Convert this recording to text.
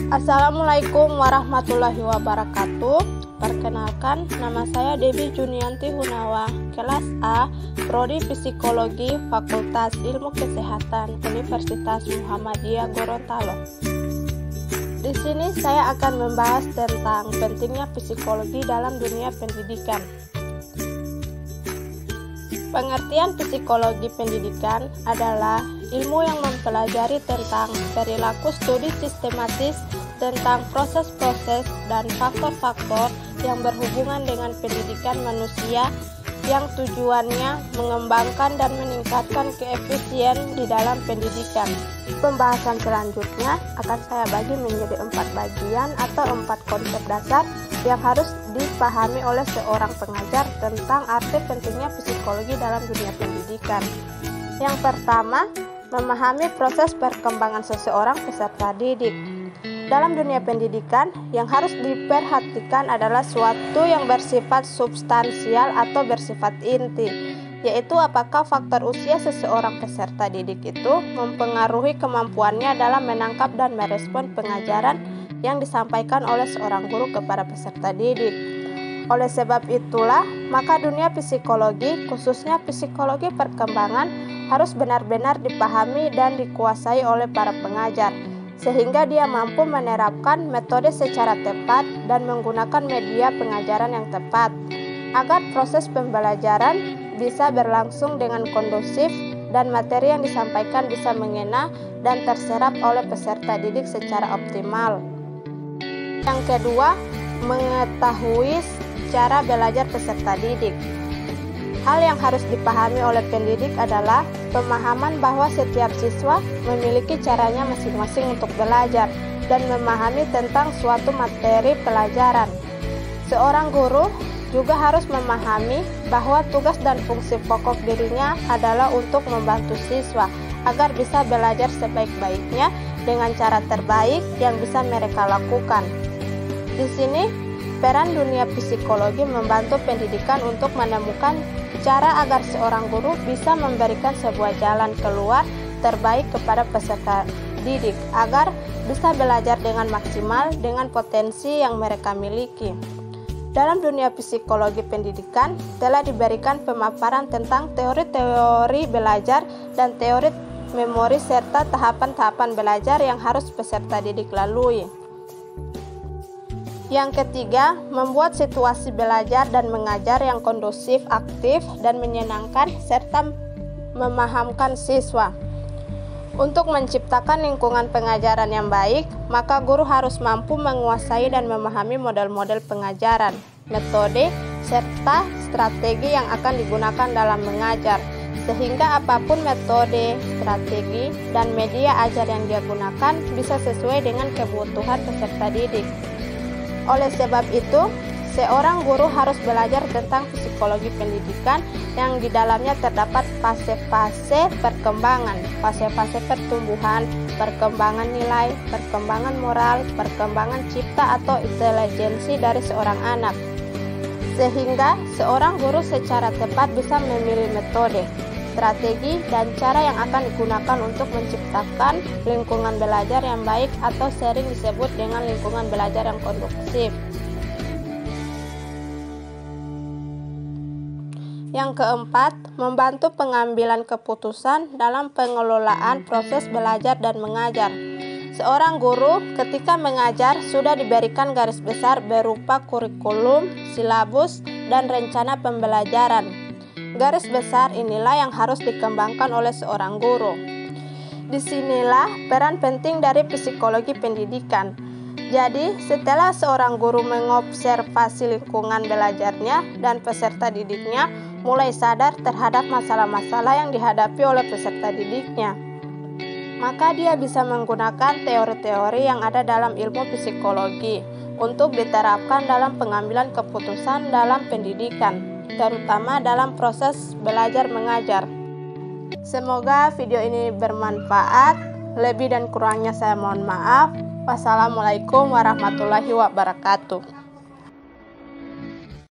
Assalamualaikum warahmatullahi wabarakatuh. Perkenalkan, nama saya Debbie Junianti Hunawa, kelas A, Prodi Psikologi, Fakultas Ilmu Kesehatan, Universitas Muhammadiyah Gorontalo. Di sini saya akan membahas tentang pentingnya psikologi dalam dunia pendidikan. Pengertian psikologi pendidikan adalah ilmu yang mempelajari tentang perilaku studi sistematis tentang proses-proses dan faktor-faktor yang berhubungan dengan pendidikan manusia yang tujuannya mengembangkan dan meningkatkan keefisien di dalam pendidikan. Pembahasan selanjutnya akan saya bagi menjadi 4 bagian atau 4 konsep dasar yang harus dipahami oleh seorang pengajar tentang arti pentingnya psikologi dalam dunia pendidikan. Yang pertama, memahami proses perkembangan seseorang peserta didik. Dalam dunia pendidikan, yang harus diperhatikan adalah suatu yang bersifat substansial atau bersifat inti, yaitu apakah faktor usia seseorang peserta didik itu mempengaruhi kemampuannya dalam menangkap dan merespon pengajaran yang disampaikan oleh seorang guru kepada peserta didik. Oleh sebab itulah, maka dunia psikologi, khususnya psikologi perkembangan, harus benar-benar dipahami dan dikuasai oleh para pengajar, sehingga dia mampu menerapkan metode secara tepat dan menggunakan media pengajaran yang tepat, agar proses pembelajaran bisa berlangsung dengan kondusif dan materi yang disampaikan bisa mengena dan terserap oleh peserta didik secara optimal. Yang kedua, mengetahui cara belajar peserta didik. Hal yang harus dipahami oleh pendidik adalah pemahaman bahwa setiap siswa memiliki caranya masing-masing untuk belajar dan memahami tentang suatu materi pelajaran. Seorang guru juga harus memahami bahwa tugas dan fungsi pokok dirinya adalah untuk membantu siswa agar bisa belajar sebaik-baiknya dengan cara terbaik yang bisa mereka lakukan. Di sini, peran dunia psikologi membantu pendidikan untuk menemukan cara agar seorang guru bisa memberikan sebuah jalan keluar terbaik kepada peserta didik agar bisa belajar dengan maksimal dengan potensi yang mereka miliki. Dalam dunia psikologi pendidikan telah diberikan pemaparan tentang teori-teori belajar dan teori memori serta tahapan-tahapan belajar yang harus peserta didik lalui. Yang ketiga, membuat situasi belajar dan mengajar yang kondusif, aktif, dan menyenangkan, serta memahamkan siswa. Untuk menciptakan lingkungan pengajaran yang baik, maka guru harus mampu menguasai dan memahami model-model pengajaran, metode, serta strategi yang akan digunakan dalam mengajar, sehingga apapun metode, strategi, dan media ajar yang dia gunakan bisa sesuai dengan kebutuhan peserta didik. Oleh sebab itu, seorang guru harus belajar tentang psikologi pendidikan yang di dalamnya terdapat fase-fase perkembangan, fase-fase pertumbuhan, perkembangan nilai, perkembangan moral, perkembangan cipta atau intelijensi dari seorang anak. Sehingga seorang guru secara tepat bisa memilih metode, strategi, dan cara yang akan digunakan untuk menciptakan lingkungan belajar yang baik atau sering disebut dengan lingkungan belajar yang kondusif. Yang keempat, membantu pengambilan keputusan dalam pengelolaan proses belajar dan mengajar. Seorang guru ketika mengajar sudah diberikan garis besar berupa kurikulum, silabus, dan rencana pembelajaran. Garis besar inilah yang harus dikembangkan oleh seorang guru. Disinilah peran penting dari psikologi pendidikan. Jadi, setelah seorang guru mengobservasi lingkungan belajarnya dan peserta didiknya, mulai sadar terhadap masalah-masalah yang dihadapi oleh peserta didiknya, maka dia bisa menggunakan teori-teori yang ada dalam ilmu psikologi untuk diterapkan dalam pengambilan keputusan dalam pendidikan, terutama dalam proses belajar mengajar. Semoga video ini bermanfaat. Lebih dan kurangnya saya mohon maaf. Wassalamualaikum warahmatullahi wabarakatuh.